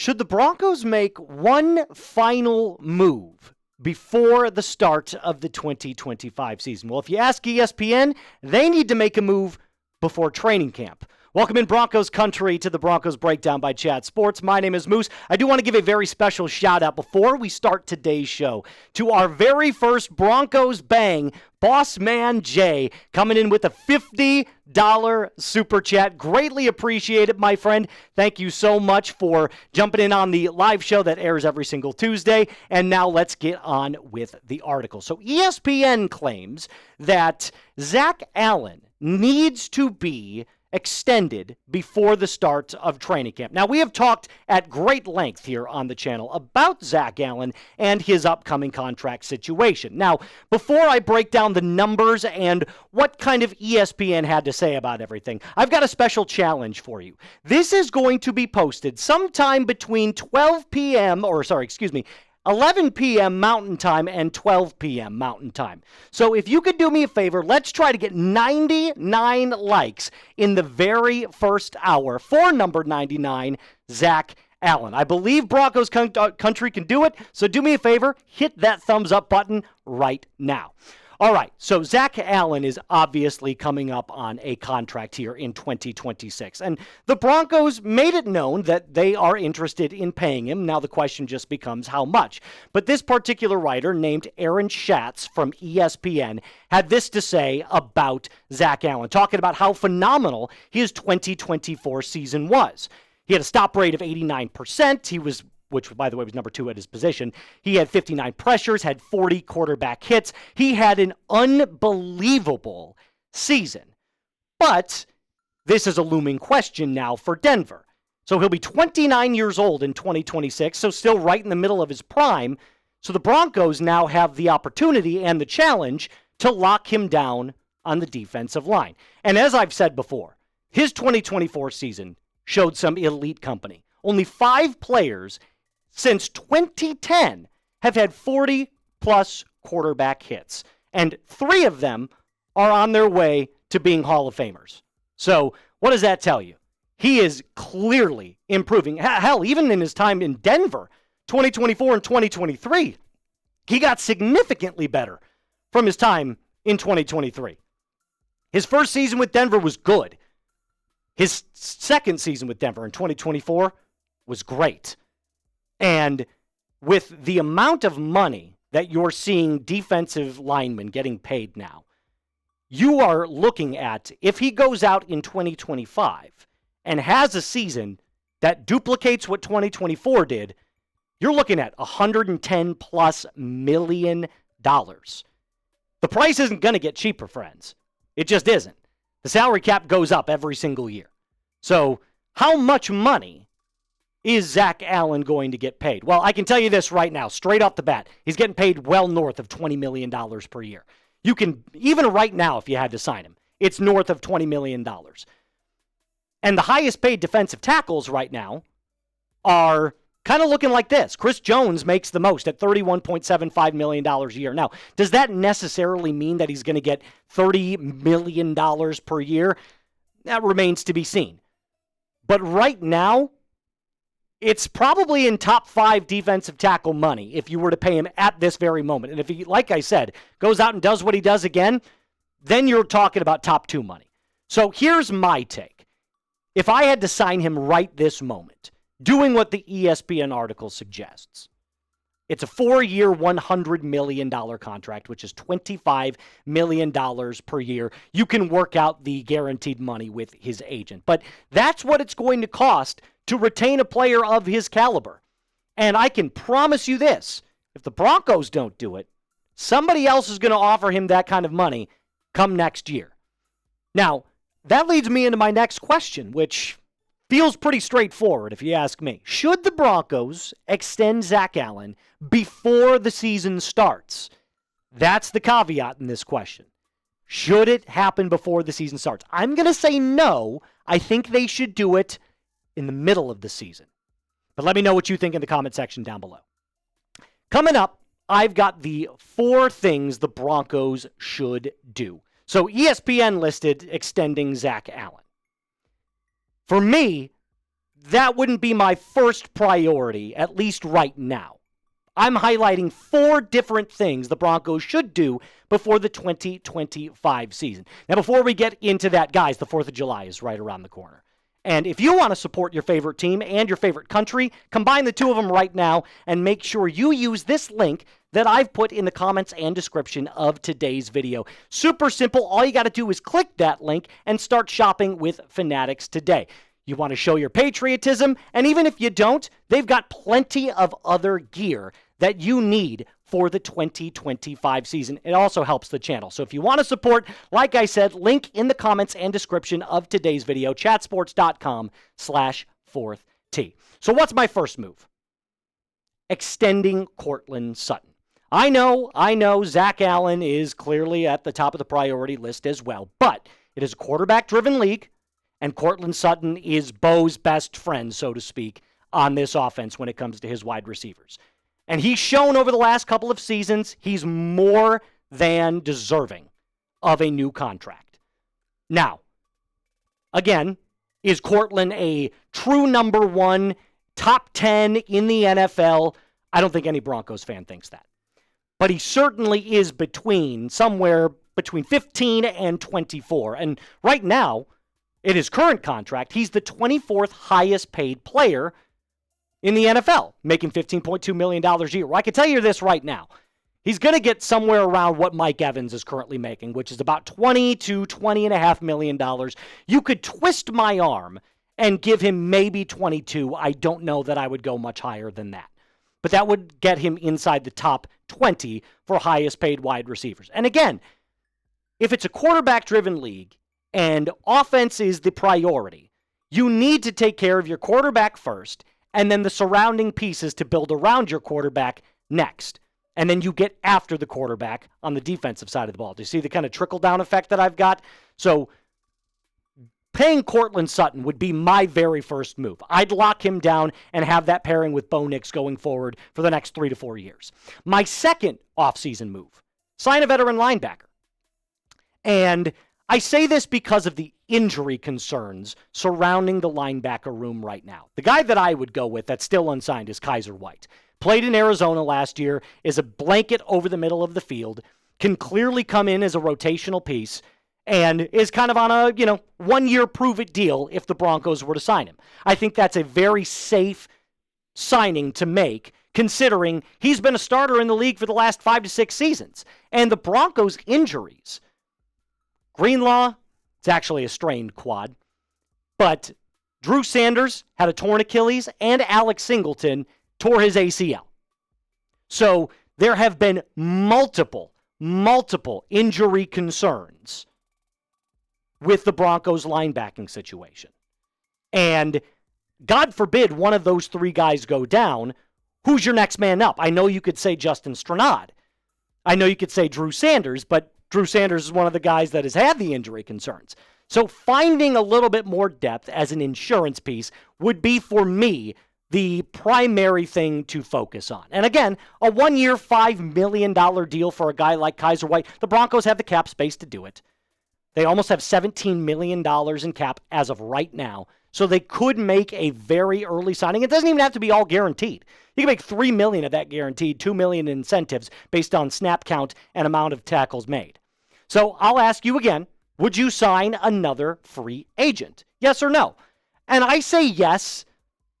Should the Broncos make one final move before the start of the 2025 season? Well, if you ask ESPN, they need to make a move before training camp. Welcome in Broncos country to the Broncos Breakdown by Chat Sports. My name is Moose. I do want to give a very special shout out before we start today's show to our very first Broncos Bang, Boss Man Jay, coming in with a $50 super chat. Greatly appreciate it, my friend. Thank you so much for jumping in on the live show that airs every single Tuesday. And now let's get on with the article. So ESPN claims that Zack Allen needs to be extended before the start of training camp. Now, we have talked at great length here on the channel about Zack Allen and his upcoming contract situation. Now, before I break down the numbers and what kind of ESPN had to say about everything, I've got a special challenge for you. This is going to be posted sometime between 11 p.m. Mountain Time and 12 p.m. Mountain Time. So if you could do me a favor, let's try to get 99 likes in the very first hour for number 99, Zack Allen. I believe Broncos country can do it, so do me a favor, hit that thumbs up button right now. All right, so Zack Allen is obviously coming up on a contract here in 2026. And the Broncos made it known that they are interested in paying him. Now the question just becomes how much. But this particular writer named Aaron Schatz from ESPN had this to say about Zack Allen, talking about how phenomenal his 2024 season was. He had a stop rate of 89%. Which, by the way, was number 2 at his position. He had 59 pressures, had 40 quarterback hits. He had an unbelievable season. But this is a looming question now for Denver. So he'll be 29 years old in 2026, so still right in the middle of his prime. So the Broncos now have the opportunity and the challenge to lock him down on the defensive line. And as I've said before, his 2024 season showed some elite company. Only 5 players since 2010 have had 40-plus quarterback hits, and 3 of them are on their way to being Hall of Famers. So what does that tell you? He is clearly improving. Hell, even in his time in Denver, 2024 and 2023, he got significantly better from his time in 2023. His first season with Denver was good. His second season with Denver in 2024 was great. And with the amount of money that you're seeing defensive linemen getting paid now, you are looking at, if he goes out in 2025 and has a season that duplicates what 2024 did, you're looking at $110+ million. The price isn't going to get cheaper, friends. It just isn't. The salary cap goes up every single year. So how much money is Zack Allen going to get paid? Well, I can tell you this right now, straight off the bat. He's getting paid well north of $20 million per year. You can, even right now, if you had to sign him, it's north of $20 million. And the highest paid defensive tackles right now are kind of looking like this. Chris Jones makes the most at $31.75 million a year. Now, does that necessarily mean that he's going to get $30 million per year? That remains to be seen. But right now, it's probably in top 5 defensive tackle money if you were to pay him at this very moment. And if he, like I said, goes out and does what he does again, then you're talking about top 2 money. So here's my take. If I had to sign him right this moment, doing what the ESPN article suggests, it's a 4-year, $100 million contract, which is $25 million per year. You can work out the guaranteed money with his agent. But that's what it's going to cost to retain a player of his caliber. And I can promise you this, if the Broncos don't do it, somebody else is going to offer him that kind of money come next year. Now, that leads me into my next question, which feels pretty straightforward if you ask me. Should the Broncos extend Zack Allen before the season starts? That's the caveat in this question. Should it happen before the season starts? I'm going to say no. I think they should do it in the middle of the season. But let me know what you think in the comment section down below. Coming up, I've got the 4 things the Broncos should do. So ESPN listed extending Zack Allen. For me, that wouldn't be my first priority, at least right now. I'm highlighting 4 different things the Broncos should do before the 2025 season. Now, before we get into that, guys, the 4th of July is right around the corner. And if you want to support your favorite team and your favorite country, combine the two of them right now and make sure you use this link that I've put in the comments and description of today's video. Super simple. All you got to do is click that link and start shopping with Fanatics today. You want to show your patriotism, and even if you don't, they've got plenty of other gear that you need for the 2025 season. It also helps the channel. So if you want to support, like I said, link in the comments and description of today's video, chatsports.com/4th. So what's my first move? Extending Courtland Sutton. I know Zack Allen is clearly at the top of the priority list as well, but it is a quarterback-driven league. And Courtland Sutton is Bo's best friend, so to speak, on this offense when it comes to his wide receivers. And he's shown over the last couple of seasons he's more than deserving of a new contract. Now, again, is Courtland a true number 1, top 10 in the NFL? I don't think any Broncos fan thinks that. But he certainly is somewhere between 15 and 24. And right now, in his current contract, he's the 24th highest paid player in the NFL, making $15.2 million a year. Well, I can tell you this right now. He's going to get somewhere around what Mike Evans is currently making, which is about $20 to $20.5 million. You could twist my arm and give him maybe 22. I don't know that I would go much higher than that. But that would get him inside the top 20 for highest paid wide receivers. And again, if it's a quarterback-driven league, and offense is the priority, you need to take care of your quarterback first, and then the surrounding pieces to build around your quarterback next. And then you get after the quarterback on the defensive side of the ball. Do you see the kind of trickle-down effect that I've got? So paying Courtland Sutton would be my very first move. I'd lock him down and have that pairing with Bo Nix going forward for the next 3 to 4 years. My second offseason move, sign a veteran linebacker. And I say this because of the injury concerns surrounding the linebacker room right now. The guy that I would go with that's still unsigned is Kaiser White. Played in Arizona last year, is a blanket over the middle of the field, can clearly come in as a rotational piece, and is kind of on a, 1-year prove-it deal if the Broncos were to sign him. I think that's a very safe signing to make, considering he's been a starter in the league for the last 5 to 6 seasons. And the Broncos' injuries, Greenlaw, it's actually a strained quad. But Drew Sanders had a torn Achilles, and Alex Singleton tore his ACL. So there have been multiple injury concerns with the Broncos' linebacking situation. And God forbid one of those 3 guys go down, who's your next man up? I know you could say Justin Stranad. I know you could say Drew Sanders, but Drew Sanders is one of the guys that has had the injury concerns. So finding a little bit more depth as an insurance piece would be, for me, the primary thing to focus on. And again, a 1-year, $5 million deal for a guy like Kaiser White, the Broncos have the cap space to do it. They almost have $17 million in cap as of right now. So they could make a very early signing. It doesn't even have to be all guaranteed. You can make $3 million of that guaranteed, $2 million in incentives based on snap count and amount of tackles made. So I'll ask you again, would you sign another free agent? Yes or no? And I say yes,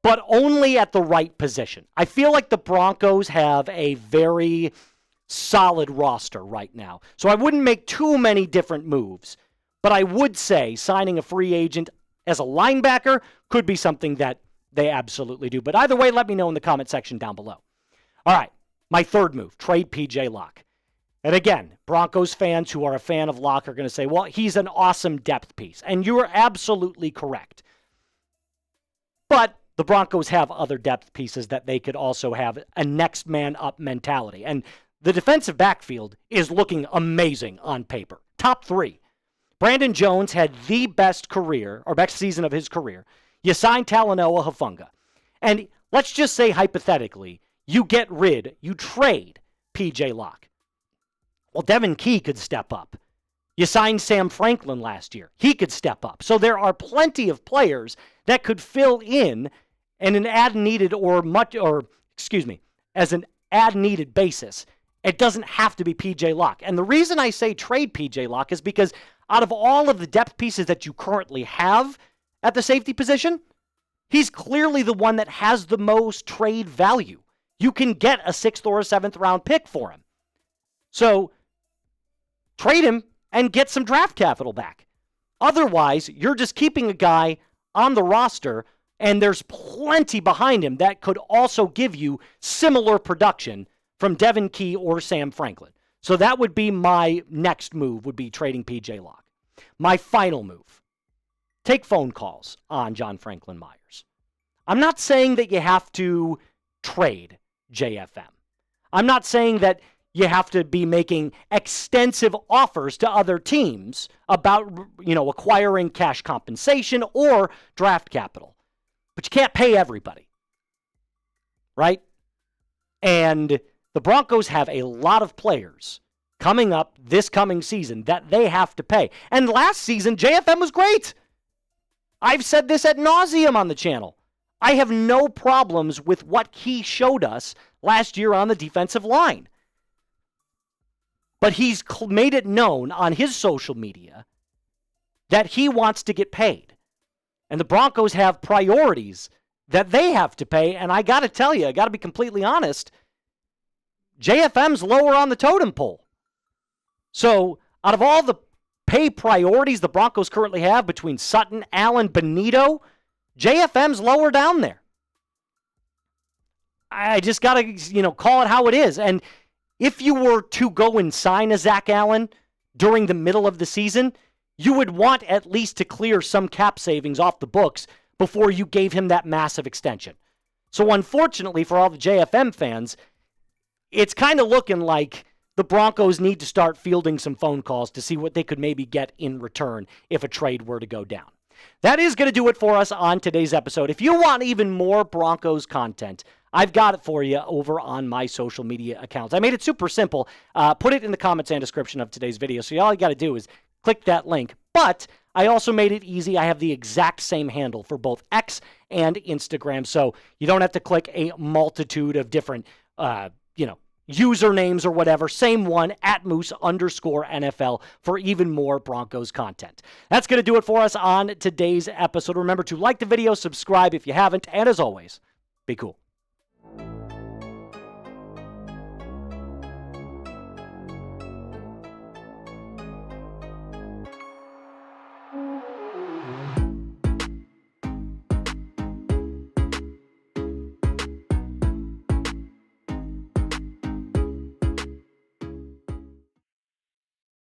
but only at the right position. I feel like the Broncos have a very solid roster right now. So I wouldn't make too many different moves, but I would say signing a free agent as a linebacker could be something that they absolutely do. But either way, let me know in the comment section down below. All right, my third move, trade P.J. Locke. And again, Broncos fans who are a fan of Locke are going to say, well, he's an awesome depth piece. And you are absolutely correct. But the Broncos have other depth pieces that they could also have a next man up mentality. And the defensive backfield is looking amazing on paper. Top 3. Brandon Jones had the best career, or best season of his career. You sign Talanoa Hufanga. And let's just say hypothetically, you trade P.J. Locke. Well, Devin Key could step up. You signed Sam Franklin last year. He could step up. So there are plenty of players that could fill in as an as an ad-needed basis. It doesn't have to be P.J. Locke. And the reason I say trade P.J. Locke is because out of all of the depth pieces that you currently have at the safety position, he's clearly the one that has the most trade value. You can get a 6th or a 7th round pick for him. So trade him and get some draft capital back. Otherwise, you're just keeping a guy on the roster, and there's plenty behind him that could also give you similar production from Devin Key or Sam Franklin. So that would be my next move, would be trading P.J. Locke. My final move, take phone calls on John Franklin Myers. I'm not saying that you have to trade JFM. I'm not saying that you have to be making extensive offers to other teams about, acquiring cash compensation or draft capital. But you can't pay everybody, right? And the Broncos have a lot of players coming up this coming season that they have to pay. And last season, JFM was great. I've said this ad nauseum on the channel. I have no problems with what he showed us last year on the defensive line. But he's made it known on his social media that he wants to get paid. And the Broncos have priorities that they have to pay. And I got to tell you, I got to be completely honest, JFM's lower on the totem pole. So out of all the pay priorities the Broncos currently have between Sutton, Allen, Benito, JFM's lower down there. I just got to, call it how it is. And if you were to go and sign a Zack Allen during the middle of the season, you would want at least to clear some cap savings off the books before you gave him that massive extension. So unfortunately for all the JFM fans, it's kind of looking like the Broncos need to start fielding some phone calls to see what they could maybe get in return if a trade were to go down. That is going to do it for us on today's episode. If you want even more Broncos content, I've got it for you over on my social media accounts. I made it super simple. Put it in the comments and description of today's video. So all you got to do is click that link. But I also made it easy. I have the exact same handle for both X and Instagram. So you don't have to click a multitude of different, usernames or whatever. Same one, @Moose_NFL for even more Broncos content. That's going to do it for us on today's episode. Remember to like the video, subscribe if you haven't, and as always, be cool.